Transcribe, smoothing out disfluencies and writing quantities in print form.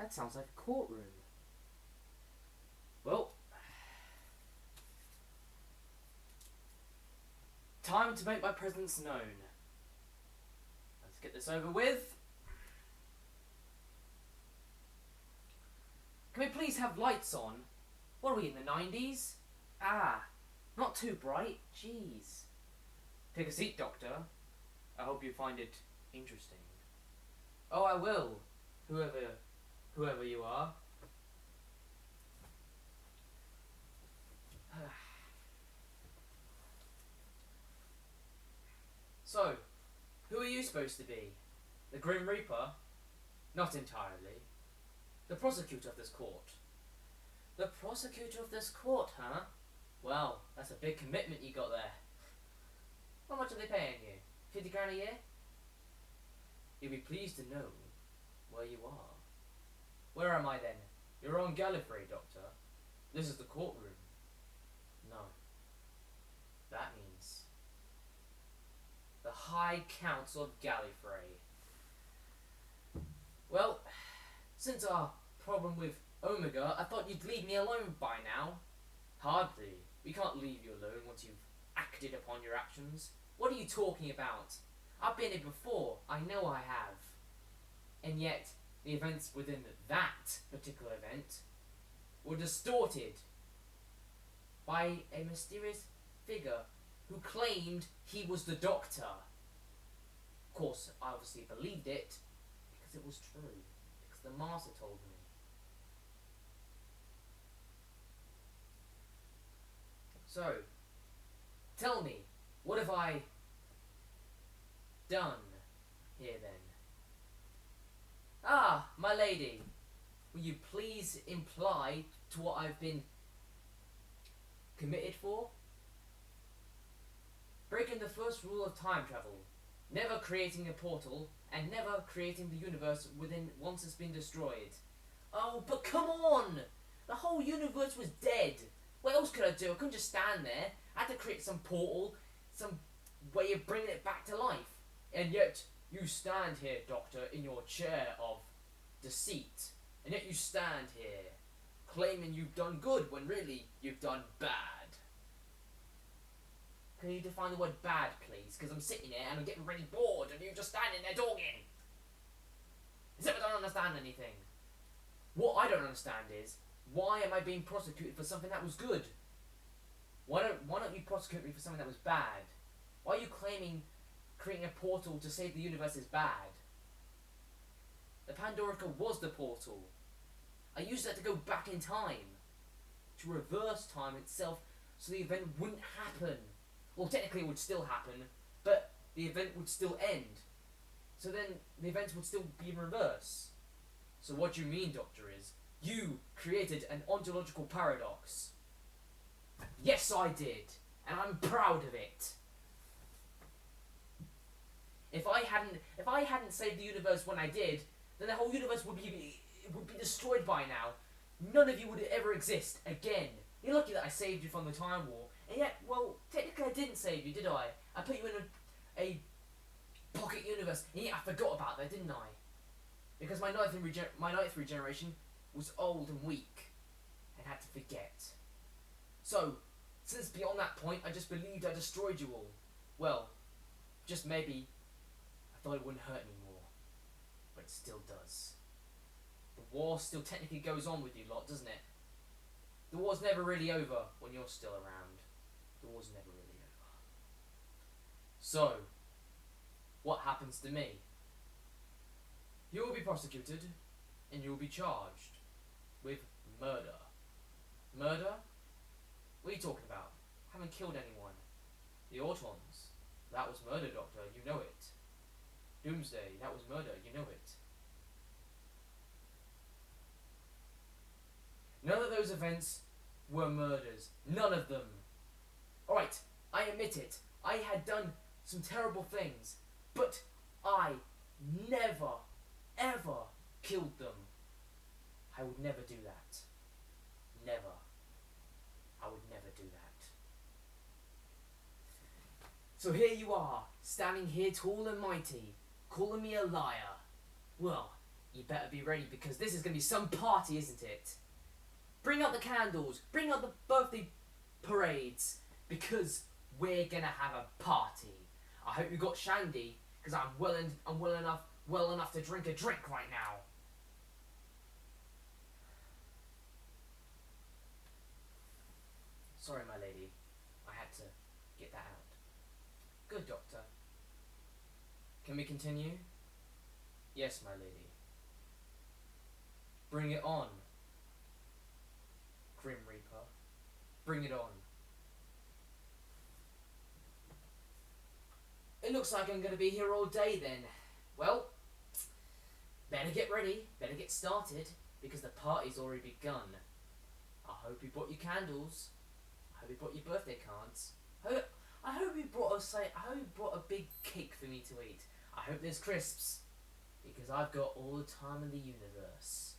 That sounds like a courtroom. Well, time to make my presence known. Let's get this over with. Can we please have lights on? What are we, in the 90s? Ah, not too bright. Jeez. Take a seat, Doctor. I hope you find it interesting. Oh, I will. Whoever you are. So, who are you supposed to be? The Grim Reaper? Not entirely. The prosecutor of this court. The prosecutor of this court, huh? Well, that's a big commitment you got there. How much are they paying you? 50 grand a year? You'll be pleased to know where you are. Where am I then? You're on Gallifrey, Doctor. This is the courtroom. No. That means the High Council of Gallifrey. Well, since our problem with Omega, I thought you'd leave me alone by now. Hardly. We can't leave you alone once you've acted upon your actions. What are you talking about? I've been here before. I know I have. And yet, the events within that particular event were distorted by a mysterious figure who claimed he was the Doctor. Of course, I obviously believed it because it was true. Because the Master told me. So, tell me, what have I done here then? Ah, my lady, will you please imply to what I've been committed for? Breaking the first rule of time travel, never creating a portal, and never creating the universe within once it's been destroyed. Oh, but come on! The whole universe was dead. What else could I do? I couldn't just stand there. I had to create some portal, some way of bringing it back to life. And yet, you stand here, Doctor, in your chair of deceit. And yet you stand here, claiming you've done good when really you've done bad. Can you define the word bad, please? Because I'm sitting here and I'm getting really bored and you're just standing there talking. As if I don't understand anything. What I don't understand is, why am I being prosecuted for something that was good? Why don't you prosecute me for something that was bad? Why are you claiming creating a portal to save the universe is bad? The Pandorica was the portal. I used that to go back in time. To reverse time itself so the event wouldn't happen. Well, technically it would still happen, but the event would still end. So then the events would still be in reverse. So what you mean, Doctor, is you created an ontological paradox. Yes, I did, and I'm proud of it. If I hadn't saved the universe when I did, then the whole universe would be destroyed by now. None of you would ever exist again. You're lucky that I saved you from the Time War, and yet, well, technically I didn't save you, did I? I put you in a pocket universe, and yet I forgot about that, didn't I? Because my ninth regeneration was old and weak, and had to forget. So, since beyond that point, I just believed I destroyed you all. Well, just maybe, I thought it wouldn't hurt anymore. But it still does. The war still technically goes on with you lot, doesn't it? The war's never really over when you're still around. The war's never really over. So, what happens to me? You will be prosecuted, and you will be charged with murder. Murder? What are you talking about? I haven't killed anyone. The Autons. That was murder, Doctor. You know it. Doomsday. That was murder. You know it. None of those events were murders. None of them. Alright, I admit it. I had done some terrible things. But I never, ever killed them. I would never do that. Never. I would never do that. So here you are, standing here tall and mighty, calling me a liar. Well, You better be ready because this is going to be some party, isn't it? Bring out the candles. Bring out the birthday parades. Because we're going to have a party. I hope you got Shandy because I'm well enough to drink a drink right now. Sorry, my lady. I had to get that out. Good, Doctor. Can we continue? Yes, my lady. Bring it on, Grim Reaper. Bring it on. It looks like I'm going to be here all day then. Well, better get ready, better get started, because the party's already begun. I hope you brought your candles. I hope you brought your birthday cards. I hope you brought a big cake for me to eat. I hope there's crisps, because I've got all the time in the universe.